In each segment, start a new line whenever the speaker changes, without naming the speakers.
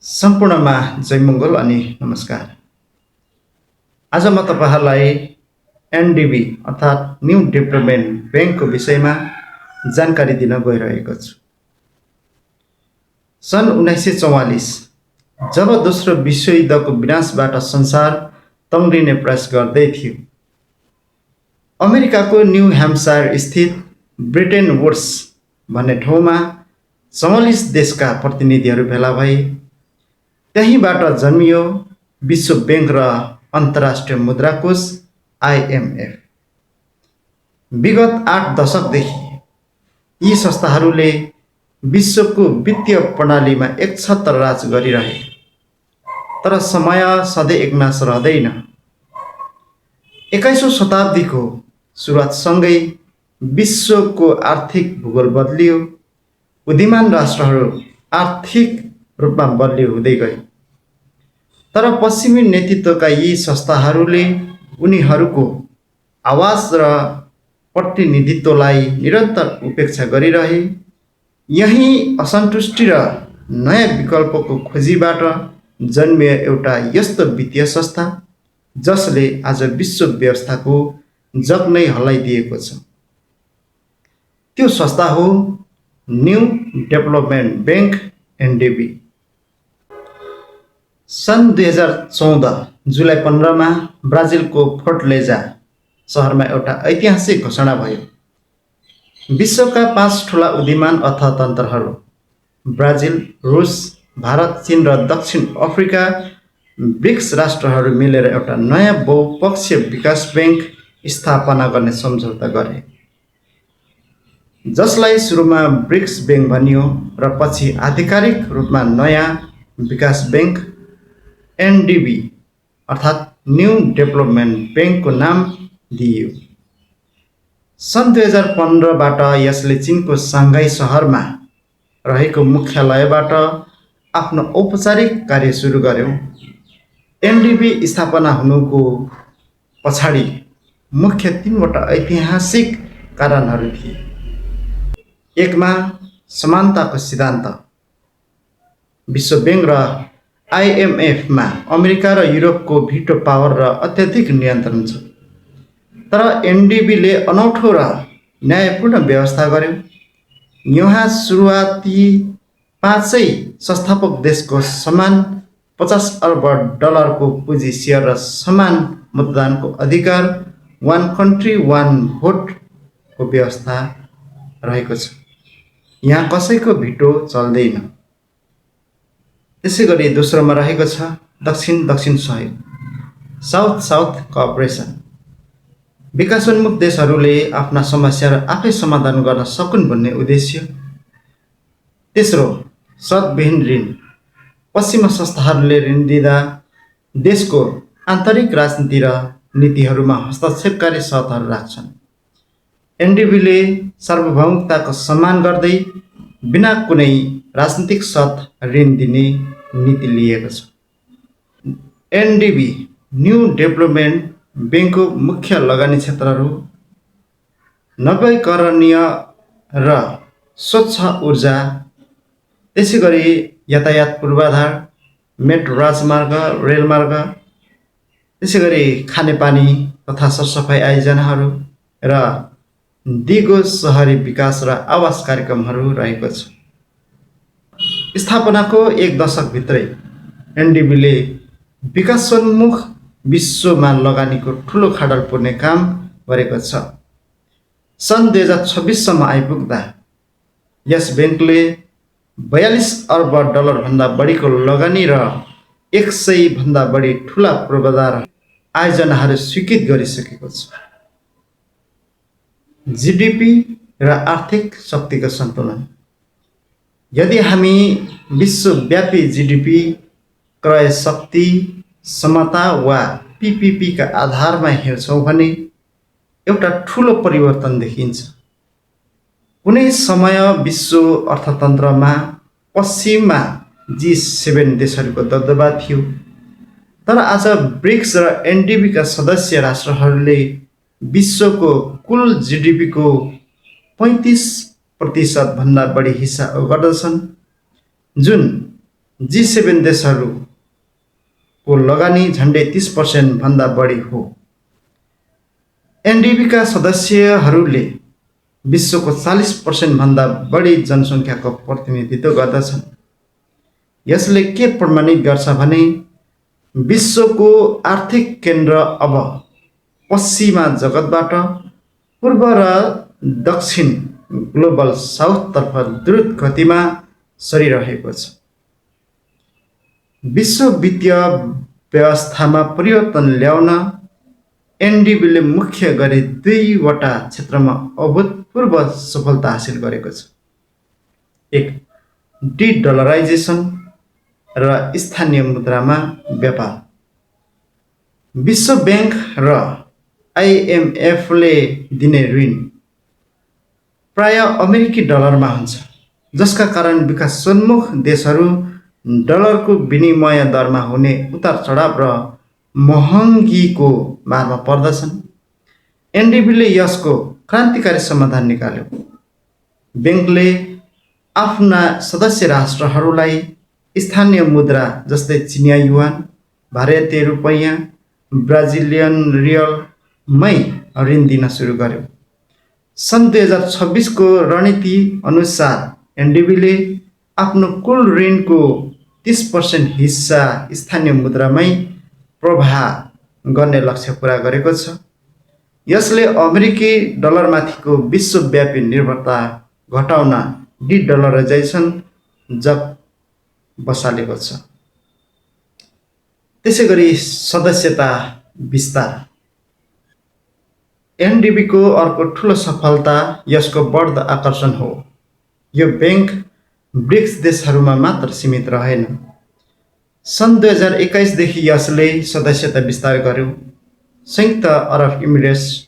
सम्पूर्णमा जय मङ्गल अनि नमस्कार। आज म तपाईहरुलाई एनडीबी अर्थात् न्यू डेभलपमेन्ट बैंकको विषयमा जानकारी दिन गइरहेको छु। सन् 1944 जब दोस्रो विश्वयुद्धको विनाशबाट संसार तङ्ग्रिने प्रयास गर्दै थियो, अमेरिकाको न्यू ह्याम्पसायर स्थित ब्रिटेन वुड्स भन्ने ठाउँमा 44 देशका प्रतिनिधिहरू भेला भए। त्यहीबाट जन्मियो विश्व बैंक र अन्तर्राष्ट्रिय मुद्रा कोष IMF। विगत 8 दशकदेखि यी संस्थाहरूले विश्वको वित्तीय प्रणालीमा एकछत्र राज गरिरहे। तर समय सधैँ एकनास रहँदैन। 21औं शताब्दीको सुरुवातसँगै विश्वको आर्थिक भूगोल बदलियो। उदीयमान राष्ट्रहरू आर्थिक रूपमा बलियो हुँदै गए। तर पश्चिमी नेतृत्वका यी संस्थाहरूले उनीहरूको आवाज र प्रतिनिधित्वलाई निरन्तर उपेक्षा गरिरहे। यही असन्तुष्टि र नयाँ विकल्पको खोजीबाट जन्मियो एउटा यस्तो वित्तीय संस्था जसले आज विश्व व्यवस्थाको जग नै हल्लाइदिएको छ। त्यो संस्था हो न्यू डेभलपमेन्ट बैंक एनडीबी। सन् 2014 जुलाई 15 मा ब्राजिलको फोर्टलेजा शहरमा एउटा ऐतिहासिक घोषणा भयो। विश्वका 5 ठूला उदीयमान अर्थतन्त्रहरू ब्राजिल, रुस, भारत, चीन र दक्षिण अफ्रिका ब्रिक्स राष्ट्रहरू मिलेर एउटा नयाँ बहुपक्षीय विकास बैंक स्थापना गर्ने सम्झौता गरे, जसलाई सुरुमा ब्रिक्स बैंक भनियो र पछि आधिकारिक रूपमा नयाँ विकास बैंक एनडीबी अर्थात् न्यू डेभलपमेन्ट बैंकको नाम दिइयो। सन् 2015 बाट यसले चीनको साङ्घाई सहरमा रहेको मुख्यालयबाट आफ्नो औपचारिक कार्य सुरु गर्यो। एनडीबी स्थापना हुनुको पछाडि मुख्य 3वटा ऐतिहासिक कारणहरू थिए। एकमा समानताको सिद्धान्त। विश्व बैंक र IMF मा अमेरिका र युरोपको भिटो पावर र अत्यधिक नियन्त्रण छ। तर एनडीबीले अनौठो र न्यायपूर्ण व्यवस्था गर्यो। यहाँ सुरुवाती 5 संस्थापक देशको समान 50 अर्ब डलरको पुँजी सेयर र समान मतदानको अधिकार, वान कन्ट्री वान भोट को व्यवस्था रहेको छ। यहाँ कसैको भिटो चल्दैन। त्यसैगरी दोस्रोमा रहेको छ दक्षिण सहयोग, साउथ साउथ कोअपरेसन। विकासोन्मुख देशहरूले आफ्ना समस्याहरू आफै समाधान गर्न सकुन् भन्ने उद्देश्य। तेस्रो शर्तविहीन ऋण। पश्चिमा संस्थाहरूले ऋण दिँदा देशको आन्तरिक राजनीति र नीतिहरूमा हस्तक्षेपकारी शर्तहरू राख्छन्। एनडीबीले सार्वभौमिकताको सम्मान गर्दै बिना कुनै राजनीतिक शर्त ऋण दिने नीति लिएको छ। एनडीबी न्यू डेभलपमेन्ट बैंकको मुख्य लगानी क्षेत्रहरू नवीकरणीय र स्वच्छ ऊर्जा, त्यसैगरी यातायात पूर्वाधार, मेट्रो राजमार्ग, रेलमार्ग, त्यसैगरी खानेपानी तथा सरसफाई आयोजनाहरू र दिगो शहरी विकास र आवास कार्यक्रमहरू रहेको छ। स्थापनाको 1 दशकभित्रै एनडीबीले विकासोन्मुख विश्वमा लगानीको ठूलो खाडल पुर्ने काम गरेको छ। सन् 2026 सम्म आइपुग्दा यस बैंकले 42 अर्ब डलर भन्दा बढीको लगानी र 100 भन्दा बढी ठूला पूर्वाधार आयोजनाहरू स्वीकृत गरिसकेको छ। जीडीपी र आर्थिक शक्तिको सन्तुलन। यदि हामी विश्वव्यापी जीडीपी, क्रय शक्ति, समता वा पीपीपी का आधारमा हेर्छौँ भने एउटा ठूलो परिवर्तन देखिन्छ। कुनै समय विश्व अर्थतन्त्रमा पश्चिममा G7 देशहरूको दबदबा थियो। तर आज ब्रिक्स र एनडीबी का सदस्य राष्ट्रहरूले विश्वको कुल जीडीपी को 35% भन्दा बढी हिस्सा ओगट्दछन्, जुन G7 देशहरूको लगानी झन्डै 30% भन्दा बढी हो। एनडिबीका सदस्यहरूले विश्वको 40% भन्दा बढी जनसङ्ख्याको प्रतिनिधित्व गर्दछन्। यसले के प्रमाणित गर्छ भने विश्वको आर्थिक केन्द्र अब पश्चिमा जगतबाट पूर्व र दक्षिण ग्लोबल साउथतर्फ द्रुत गतिमा सरिरहेको छ। विश्व वित्तीय व्यवस्थामा परिवर्तन ल्याउन एनडिबीले मुख्य गरी 2वटा क्षेत्रमा अभूतपूर्व सफलता हासिल गरेको छ। एक, डि-डलराइजेसन र स्थानीय मुद्रामा व्यापार। विश्व बैंक र आइएमएफले दिने ऋण प्राय अमेरिकी डलरमा हुन्छ, जसका कारण विकासोन्मुख देशहरू डलरको विनिमय दरमा हुने उतार चढाव र महँगीको मारमा पर्दछन्। एनडिबीले यसको क्रान्तिकारी समाधान निकाल्यो। बैंकले आफ्ना सदस्य राष्ट्रहरूलाई स्थानीय मुद्रा जस्तै चिनिया युवान, भारतीय रुपैयाँ, ब्राजिलियन रियलमै ऋण दिन सुरु गर्यो। सन् 2026 को रणनीति अनुसार एनडिबीले आफ्नो कुल ऋणको 30% हिस्सा स्थानीय मुद्रामै प्रवाह गर्ने लक्ष्य पूरा गरेको छ। यसले अमेरिकी डलरमाथिको विश्वव्यापी निर्भरता घटाउन डि-डलराइजेसन जग बसालेको छ। त्यसैगरी सदस्यता विस्तार। एनडिबीको अर्को ठूलो सफलता यसको बढ्दो आकर्षण हो। यो बैंक ब्रिक्स देशहरूमा मात्र सीमित रहेन। सन् 2021 देखि यसले सदस्यता विस्तार गर्यो। संयुक्त अरब इमिरेट्स,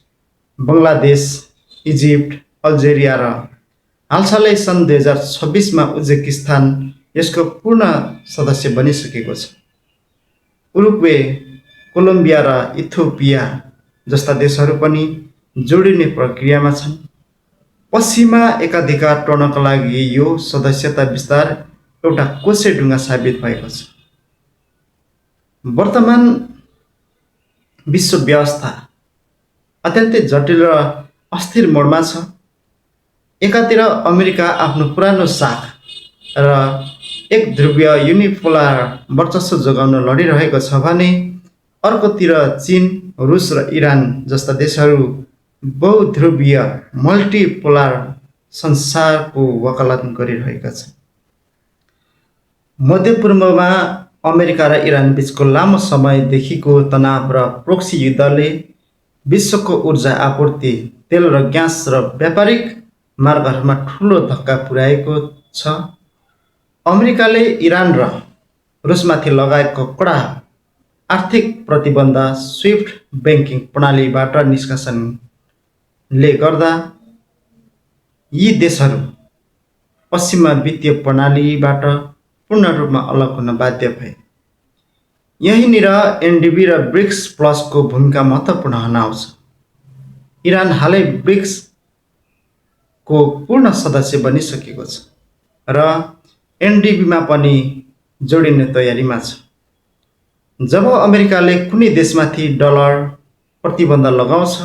बङ्गलादेश, इजिप्ट, अल्जेरिया र हालसालै सन् 2026 मा उज्बेकिस्तान यसको पूर्ण सदस्य बनिसकेको छ। उरुग्वे, कोलम्बिया र इथियोपिया जस्ता देशहरू पनि जोडिने प्रक्रियामा छन्। पश्चिमा एकाधिकार टोड्नका लागि यो सदस्यता विस्तार एउटा कोसेढुङ्गा साबित भएको छ। वर्तमान विश्व व्यवस्था अत्यन्तै जटिल र अस्थिर मोडमा छ। एकातिर अमेरिका आफ्नो पुरानो शाख र एक ध्रुवीय युनिपोलार वर्चस्व जोगाउन लडिरहेको छ भने अर्कोतिर चीन, रुस र इरान जस्ता देशहरू बहुध्रुवीय मल्टिपोलार संसारको वकालत गरिरहेका छन्। मध्यपूर्वमा अमेरिका र इरान बीचको लामो समयदेखिको तनाव र प्रोक्सी युद्धले विश्वको ऊर्जा आपूर्ति, तेल र ग्यास र व्यापारिक मार्गहरूमा ठूलो धक्का पुर्याएको छ। अमेरिकाले इरान र रुसमाथि लगाएको कडा आर्थिक प्रतिबन्ध स्विफ्ट बैंकिङ प्रणालीबाट निष्कासनले गर्दा यी देशहरू पश्चिमा वित्तीय प्रणालीबाट पूर्ण रूपमा अलग हुन बाध्य भए। यहीँनिर एनडिबी र ब्रिक्स प्लसको भूमिका महत्त्वपूर्ण हुन आउँछ। इरान हालै ब्रिक्सको पूर्ण सदस्य बनिसकेको छ र एनडिबीमा पनि जोडिने तयारीमा छ। जब अमेरिकाले कुनै देशमाथि डलर प्रतिबन्ध लगाउँछ,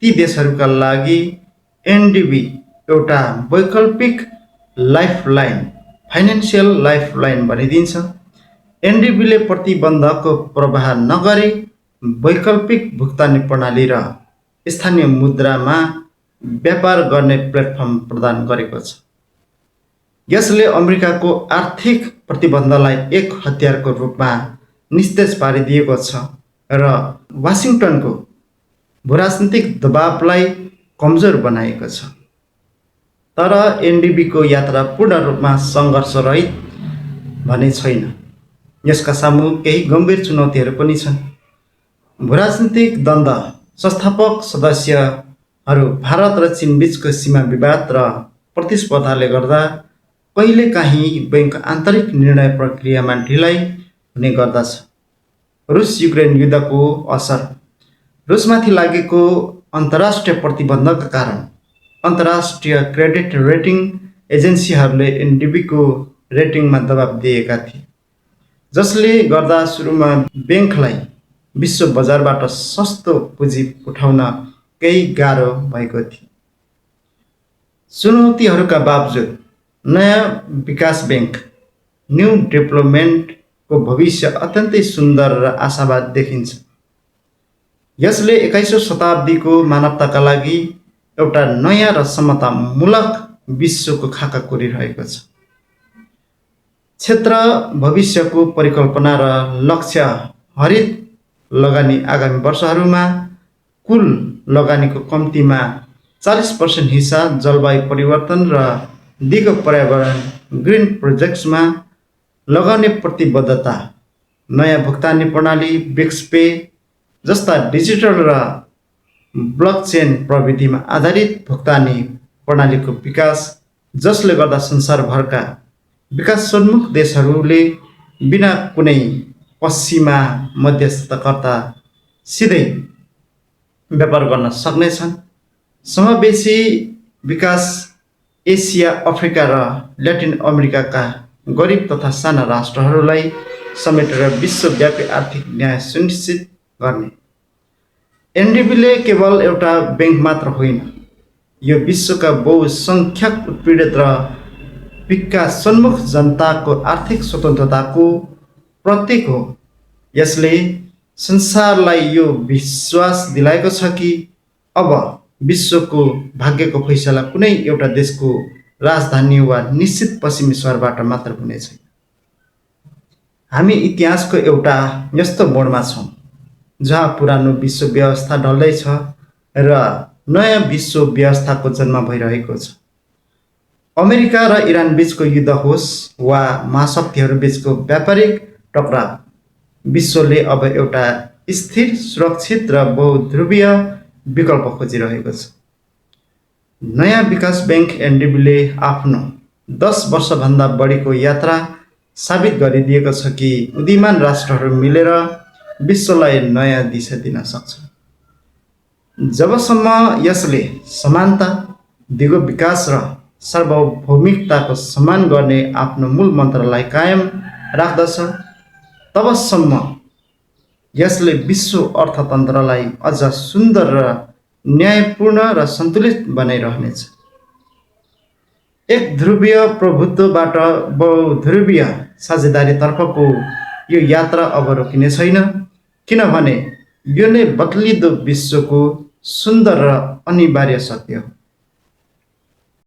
ती देशहरूका लागि एनडिबी एउटा वैकल्पिक लाइफलाइन, फाइनेन्सियल लाइफलाइन बनिदिन्छ। एनडिबीले प्रतिबन्धको प्रवाह नगरी वैकल्पिक भुक्तानी प्रणाली र स्थानीय मुद्रामा व्यापार गर्ने प्लेटफर्म प्रदान गरेको छ। यसले अमेरिकाको आर्थिक प्रतिबन्धलाई एक हतियारको रूपमा निस्तेज पारिदिएको छ र वाशिङटनको भूराजनीतिक दबावलाई कमजोर बनाएको छ। तर एनडिबीको यात्रा पूर्ण रूपमा सङ्घर्षरहित भने छैन। यसका सामु केही गम्भीर चुनौतीहरू पनि छन्। भूराजनीतिक द्वन्द, संस्थापक सदस्यहरू भारत र चीन बीचको सीमा विवाद र प्रतिस्पर्धाले गर्दा कहिलेकाहीँ बैंक आन्तरिक निर्णय प्रक्रियामा ढिलाइ हुने गर्दछ। रुस युक्रेन युद्धको असर। रुसमाथि लागेको अन्तर्राष्ट्रिय प्रतिबन्धका कारण अन्तर्राष्ट्रिय क्रेडिट रेटिङ एजेन्सीहरूले एनडिबीको रेटिङमा दबाब दिएका थिए। जसले गर्दा सुरुमा ब्याङ्कलाई विश्व बजारबाट सस्तो पुँजी उठाउन केही गाह्रो भएको थियो। चुनौतीहरूका बावजुद नयाँ विकास ब्याङ्क न्यू डेभलपमेन्टको भविष्य अत्यन्तै सुन्दर र आशावाद देखिन्छ। यसले 21औं शताब्दीको मानवताका लागि एउटा नयाँ र समतामूलक विश्वको खाका कोरिरहेको छ। क्षेत्र भविष्यको परिकल्पना र लक्ष्य हरित लगानी आगामी वर्षहरूमा कुल लगानीको कम्तीमा 40% हिस्सा जलवायु परिवर्तन र दिगो पर्यावरण ग्रिन प्रोजेक्ट्समा लगाउने प्रतिबद्धता, नयाँ भुक्तानी प्रणाली ब्रिक्स पे जस्ता डिजिटल र ब्लकचेन प्रविधिमा आधारित भुक्तानी प्रणालीको विकास, जसले गर्दा संसारभरका विकासोन्मुख देशहरूले बिना कुनै पश्चिमा मध्यस्थताकर्ता सिधै व्यापार गर्न सक्नेछन्। समावेशी विकास एसिया, अफ्रिका र ल्याटिन अमेरिकाका गरिब तथा साना राष्ट्रहरूलाई समेटेर विश्वव्यापी आर्थिक न्याय सुनिश्चित गर्ने। एनडिबीले केवल एउटा ब्याङ्क मात्र होइन, यो विश्वका बहुसङ्ख्यक उत्पीडित र विकासोन्मुख जनताको आर्थिक स्वतन्त्रताको प्रतीक हो। यसले संसारलाई यो विश्वास दिलाएको छ कि अब विश्वको भाग्यको फैसला कुनै एउटा देशको राजधानी वा निश्चित पश्चिमी सहरबाट मात्र हुने छैन। हामी इतिहासको एउटा यस्तो मोडमा छौँ जहाँ पुरानो विश्व व्यवस्था ढल्दैछ र नयाँ विश्व व्यवस्थाको जन्म भइरहेको छ। अमेरिका र इरान बीचको युद्ध होस् वा महाशक्तिहरू बीचको व्यापारिक टकराव, विश्वले अब एउटा स्थिर, सुरक्षित र बहुध्रुवीय विकल्प खोजिरहेको छ। नयाँ विकास ब्याङ्क एनडिबीले आफ्नो 10 वर्षभन्दा बढीको यात्रा साबित गरिदिएको छ कि उदीयमान राष्ट्रहरू मिलेर विश्वलाई नयाँ दिशा दिन सक्छ। जबसम्म यसले समानता, दिगो विकास र सार्वभौमिकताको सम्मान गर्ने आफ्नो मूल मन्त्रलाई कायम राख्दछ, तबसम्म यसले विश्व अर्थतन्त्रलाई अझ सुन्दर र न्यायपूर्ण र सन्तुलित बनाइरहनेछ। एक ध्रुवीय प्रभुत्वबाट बहुध्रुवीय साझेदारीतर्फको यो यात्रा अब रोकिने छैन, किनभने यो नै बदलिँदो विश्वको सुन्दर र अनिवार्य सत्य हो।